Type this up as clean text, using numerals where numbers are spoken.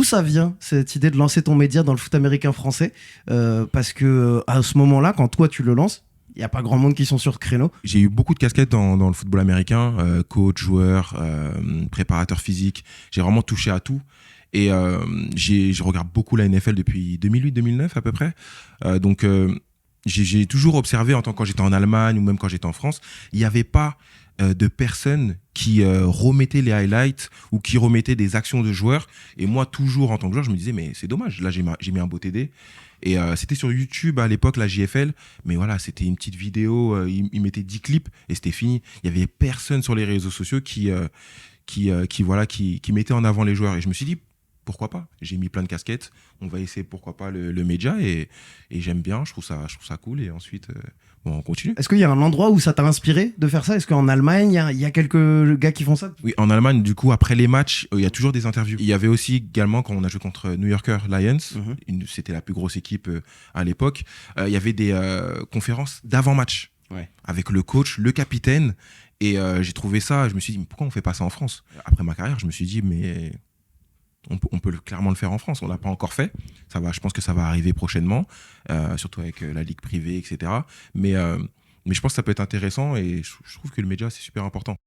D'où ça vient, cette idée de lancer ton média dans le foot américain français? Parce que à ce moment-là, quand toi tu le lances, il n'y a pas grand monde qui sont sur ce créneau. J'ai eu beaucoup de casquettes dans le football américain, coach, joueur, préparateur physique. J'ai vraiment touché à tout. Et je regarde beaucoup la NFL depuis 2008-2009 à peu près. Donc j'ai toujours observé quand j'étais en Allemagne ou même quand j'étais en France, il n'y avait pas de personnes qui remettaient les highlights ou qui remettaient des actions de joueurs. Et moi, toujours en tant que joueur, je me disais, mais c'est dommage, là j'ai mis un beau TD. Et c'était sur YouTube à l'époque, la JFL, mais voilà, c'était une petite vidéo, ils mettaient 10 clips et c'était fini. Il n'y avait personne sur les réseaux sociaux qui mettaient en avant les joueurs. Et je me suis dit, pourquoi pas? J'ai mis plein de casquettes, on va essayer pourquoi pas le média et j'aime bien, je trouve ça cool et ensuite on continue. Est-ce qu'il y a un endroit où ça t'a inspiré de faire ça? Est-ce qu'en Allemagne, il y a quelques gars qui font ça? Oui, en Allemagne, du coup, après les matchs, il y a toujours des interviews. Il y avait aussi également, quand on a joué contre New Yorker Lions, c'était la plus grosse équipe à l'époque, il y avait des conférences d'avant-match avec le coach, le capitaine et j'ai trouvé ça, je me suis dit, mais pourquoi on fait pas ça en France? Après ma carrière, je me suis dit, mais on peut clairement le faire en France. On l'a pas encore fait. Je pense que ça va arriver prochainement, surtout avec la ligue privée, etc. Mais je pense que ça peut être intéressant et je trouve que le média, c'est super important.